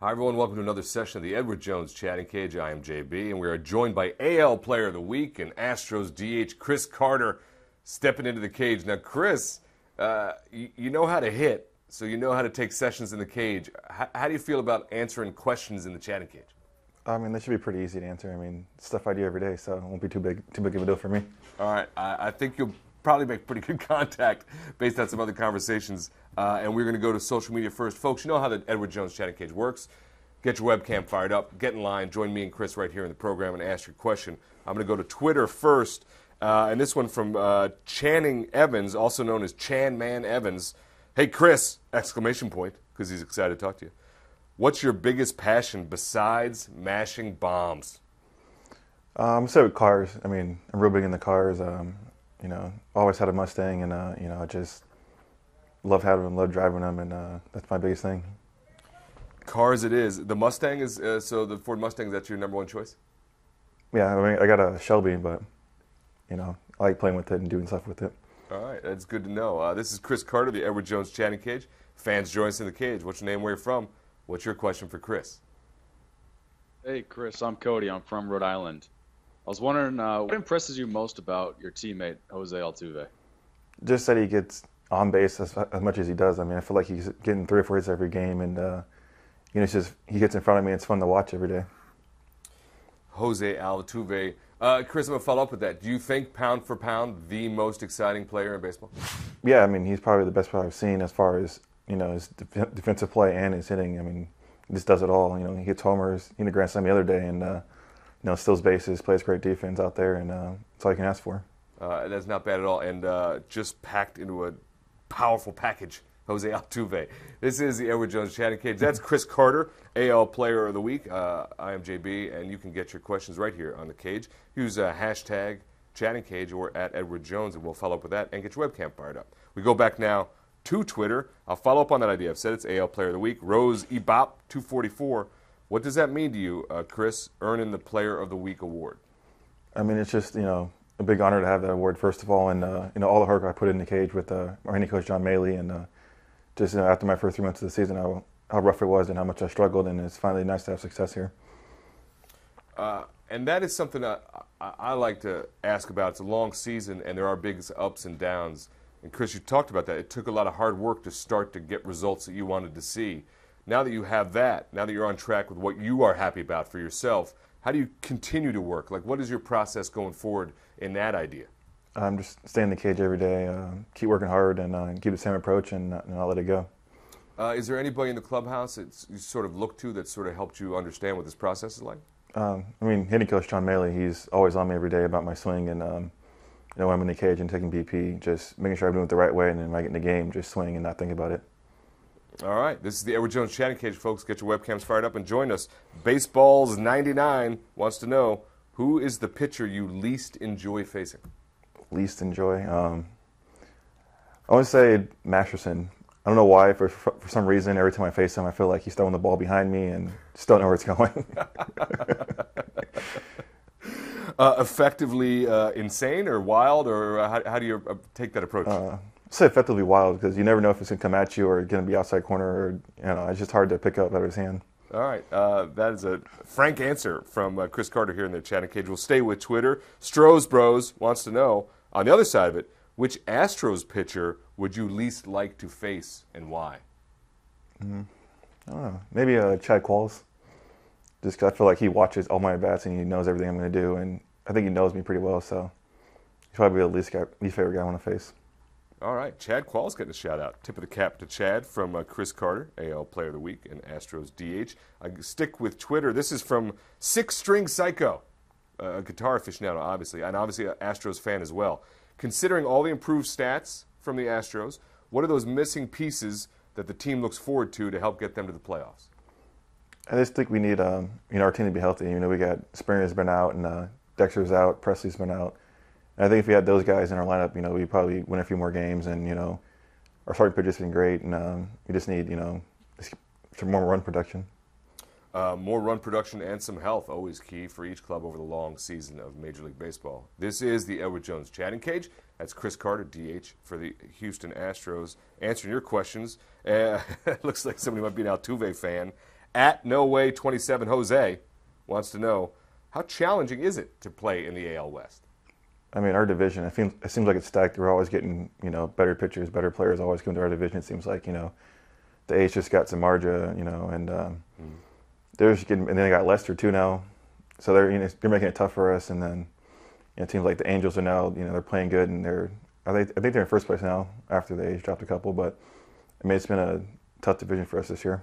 Hi, everyone. Welcome to another session of the Edward Jones Chatting Cage. I am JB, and we are joined by AL Player of the Week and Astros DH Chris Carter stepping into the cage. Now, Chris, you know how to hit, so you know how to take sessions in the cage. How do you feel about answering questions in the chatting cage? I mean, they should be pretty easy to answer. I mean, stuff I do every day, so it won't be too big of a deal for me. All right. I think you'll probably make pretty good contact based on some other conversations. And we're going to go to social media first. Folks, you know how the Edward Jones Chatting Cage works. Get your webcam fired up. Get in line. Join me and Chris right here in the program and ask your question. I'm going to go to Twitter first. And this one from Channing Evans, also known as Chan Man Evans. Hey, Chris! Exclamation point, because he's excited to talk to you. What's your biggest passion besides mashing bombs? I'm say with cars. I mean, I'm real big into cars. You know, always had a Mustang, and you know, I just love having them, love driving them, and that's my biggest thing. Cars it is. The Mustang is, so the Ford Mustang, that's your number one choice? Yeah, I mean, I got a Shelby, but, you know, I like playing with it and doing stuff with it. All right, that's good to know. This is Chris Carter, the Edward Jones Chatting Cage. Fans, join us in the cage. What's your name, where you're from? What's your question for Chris? Hey, Chris, I'm Cody. I'm from Rhode Island. I was wondering, what impresses you most about your teammate, Jose Altuve? Just that he gets on base as much as he does. I mean, I feel like he's getting 3 or 4 hits every game, and, you know, it's just, he gets in front of me, and it's fun to watch every day. Jose Altuve. Chris, I'm going to follow up with that. Do you think, pound for pound, the most exciting player in baseball? Yeah, I mean, he's probably the best player I've seen as far as, you know, his defensive play and his hitting. I mean, he just does it all. You know, he hits homers, he hit a grand slam the other day, and, you know, steals bases, plays great defense out there, and that's all you can ask for. That's not bad at all, and just packed into a powerful package, Jose Altuve. This is the Edward Jones Chatting Cage. That's Chris Carter, AL Player of the Week. I am JB, and you can get your questions right here on the cage. Use hashtag Chatting Cage or at Edward Jones, and we'll follow up with that and get your webcam fired up. We go back now to Twitter. I'll follow up on that idea. I've said it's AL Player of the Week. Rose Ebop 244. What does that mean to you, Chris, earning the Player of the Week award? I mean, it's just, you know, a big honor to have that award, first of all, and, you know, all the hard work I put in the cage with our hitting coach, John Maley, and just, you know, after my first 3 months of the season, how rough it was and how much I struggled, and it's finally nice to have success here. And that is something that I like to ask about. It's a long season, and there are big ups and downs. And, Chris, you talked about that. It took a lot of hard work to start to get results that you wanted to see. Now that you have that, now that you're on track with what you are happy about for yourself, how do you continue to work? Like, what is your process going forward in that idea? Just stay in the cage every day, keep working hard, and keep the same approach, and not let it go. Is there anybody in the clubhouse that you sort of look to that sort of helped you understand what this process is like? I mean, hitting coach John Maley, he's always on me every day about my swing, and you know, when I'm in the cage and taking BP, just making sure I'm doing it the right way, and then when I get in the game, just swing and not think about it. All right, this is the Edward Jones Chatting Cage, folks. Get your webcams fired up and join us. Baseball's 99 wants to know, who is the pitcher you least enjoy facing? Least enjoy? I want to say Masterson. I don't know why, for some reason, every time I face him, I feel like he's throwing the ball behind me and just don't know where it's going. Effectively insane or wild, or how do you take that approach? I'd say effectively wild, because you never know if it's going to come at you or going to be outside corner, or, you know, it's just hard to pick up out of his hand. All right, that is a frank answer from Chris Carter here in the Chatting Cage. We'll stay with Twitter. Strohs Bros wants to know, on the other side of it, which Astros pitcher would you least like to face and why? I don't know. Maybe Chad Qualls. Just 'cause I feel like he watches all my bats and he knows everything I'm going to do, and I think he knows me pretty well, so he's probably the least favorite guy I want to face. All right, Chad Qualls getting a shout-out. Tip of the cap to Chad from Chris Carter, AL Player of the Week and Astros DH. I stick with Twitter. This is from Six String Psycho, a guitar aficionado, obviously, and obviously an Astros fan as well. Considering all the improved stats from the Astros, what are those missing pieces that the team looks forward to help get them to the playoffs? I just think we need you know, our team to be healthy. You know, we got Springer's been out, and Dexter's out, Presley's been out. And I think if we had those guys in our lineup, you know, we'd probably win a few more games, and, you know, our starting pitcher's been great, and we just need, you know, some more run production. More run production and some health, always key for each club over the long season of Major League Baseball. This is the Edward Jones Chatting Cage. That's Chris Carter, DH, for the Houston Astros, answering your questions. It looks like somebody might be an Altuve fan. At No Way 27 Jose wants to know, how challenging is it to play in the AL West? I mean, our division, it seems like it's stacked. We're always getting, better pitchers, better players always come to our division. It seems like, the A's just got some Marja, and they're just getting, and then they got Lester too now. So they're making it tough for us. And then it seems like the Angels are now, they're playing good, and I think they're in first place now after the A's dropped a couple. But I mean, it's been a tough division for us this year.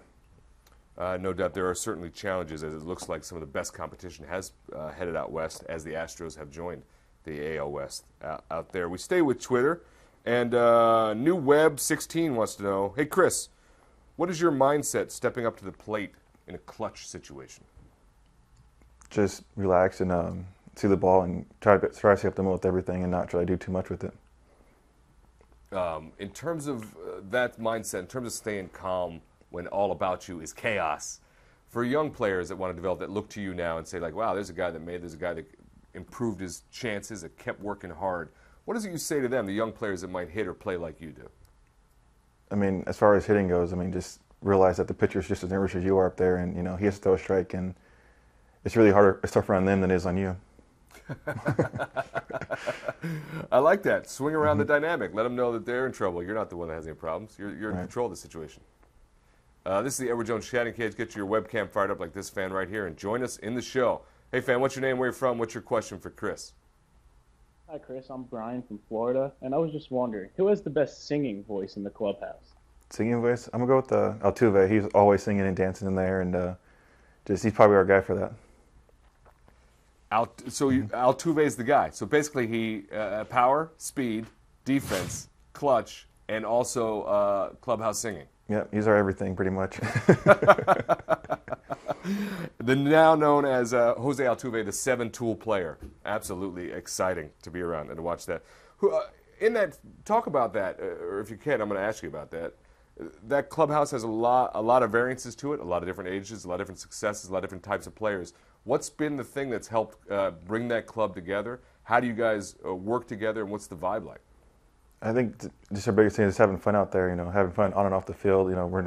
No doubt there are certainly challenges, as it looks like some of the best competition has headed out west as the Astros have joined the AL West out there. We stay with Twitter, and New Web 16 wants to know, hey, Chris, what is your mindset stepping up to the plate in a clutch situation? Just relax and see the ball and try to stay up the middle with everything and not try to do too much with it. In terms of that mindset, in terms of staying calm when all about you is chaos, for young players that want to develop that, look to you now and say, like, wow, there's a guy that improved his chances, that kept working hard. What is it you say to them, the young players that might hit or play like you do? I mean, as far as hitting goes, I mean, just realize that the pitcher's just as nervous as you are up there, and, he has to throw a strike, and it's really harder, it's tougher on them than it is on you. I like that. Swing around the dynamic. Let them know that they're in trouble. You're not the one that has any problems. You're in control of the situation. This is the Edward Jones Chatting Cage. Get your webcam fired up like this fan right here and join us in the show. Hey, fan, what's your name, where you're from? What's your question for Chris? Hi, Chris. I'm Brian from Florida, and I was just wondering, who has the best singing voice in the clubhouse? Singing voice? I'm going to go with Altuve. He's always singing and dancing in there, and he's probably our guy for that. Altuve is the guy. So basically he power, speed, defense, clutch, and also clubhouse singing. Yeah, he's our everything pretty much. The now known as Jose Altuve, the seven-tool player. Absolutely exciting to be around and to watch that. Talk about that, or if you can, I'm going to ask you about that. That clubhouse has a lot of variances to it, a lot of different ages, a lot of different successes, a lot of different types of players. What's been the thing that's helped bring that club together? How do you guys work together, and what's the vibe like? I think just our biggest thing is having fun out there, having fun on and off the field. We're in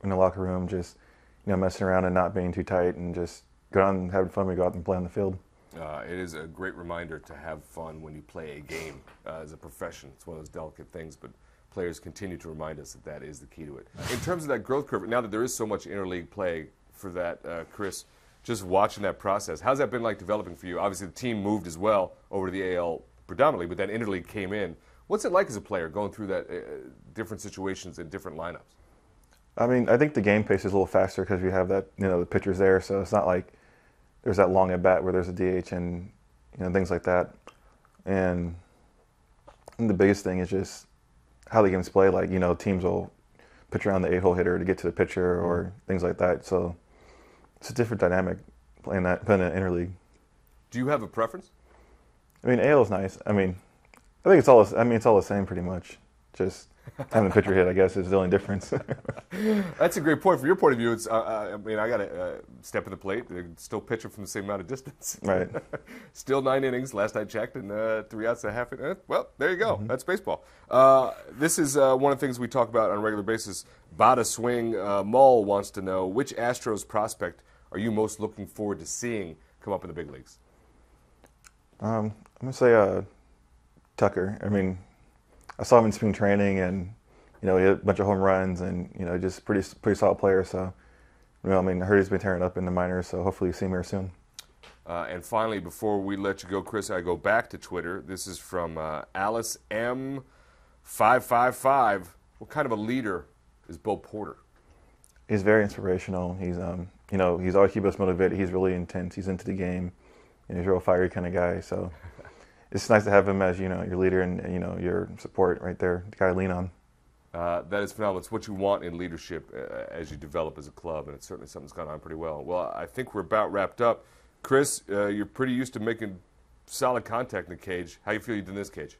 the locker room just, messing around and not being too tight and just going out and having fun when we go out and play on the field. It is a great reminder to have fun when you play a game as a profession. It's one of those delicate things, but players continue to remind us that is the key to it. In terms of that growth curve, now that there is so much interleague play for that, Chris, just watching that process, how's that been like developing for you? Obviously, the team moved as well over to the AL predominantly, but that interleague came in. What's it like as a player going through that different situations and different lineups? I mean, I think the game pace is a little faster because we have that, the pitchers there, so it's not like there's that long at bat where there's a DH and things like that. And the biggest thing is just how the games play. Like, teams will pitch around the 8-hole hitter to get to the pitcher or things like that. So it's a different dynamic playing in interleague. Do you have a preference? I mean, AL is nice. I mean, I think it's all the same pretty much. Just having the pitcher hit, I guess, is the only difference. That's a great point. From your point of view, it's I got to step in the plate, still pitching from the same amount of distance. Right. Still 9 innings, last I checked, and 3 outs and a half. Well, there you go. Mm-hmm. That's baseball. This is one of the things we talk about on a regular basis. Bada Swing Mull wants to know, which Astros prospect are you most looking forward to seeing come up in the big leagues? I'm going to say Tucker. I mean, I saw him in spring training, and he had a bunch of home runs, and just pretty solid player. So, I mean, I heard he's been tearing up in the minors. So hopefully, you see him here soon. And finally, before we let you go, Chris, I go back to Twitter. This is from Alice M555. What kind of a leader is Bo Porter? He's very inspirational. He's he's always keeping us motivated. He's really intense. He's into the game. He's a real fiery kind of guy. So. It's nice to have him as, your leader and, your support right there, the guy to lean on. That is phenomenal. It's what you want in leadership as you develop as a club, and it's certainly something that's gone on pretty well. Well, I think we're about wrapped up. Chris, you're pretty used to making solid contact in the cage. How you feel you did in this cage?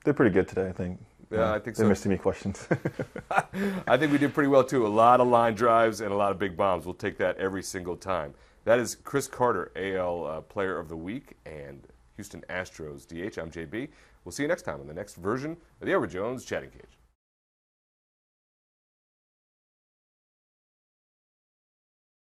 Did pretty good today, I think. Yeah, I think so. They missed me questions. I think we did pretty well, too. A lot of line drives and a lot of big bombs. We'll take that every single time. That is Chris Carter, AL Player of the Week, and Houston Astros DH. I'm JB. We'll see you next time on the next version of the Edward Jones Chatting Cage.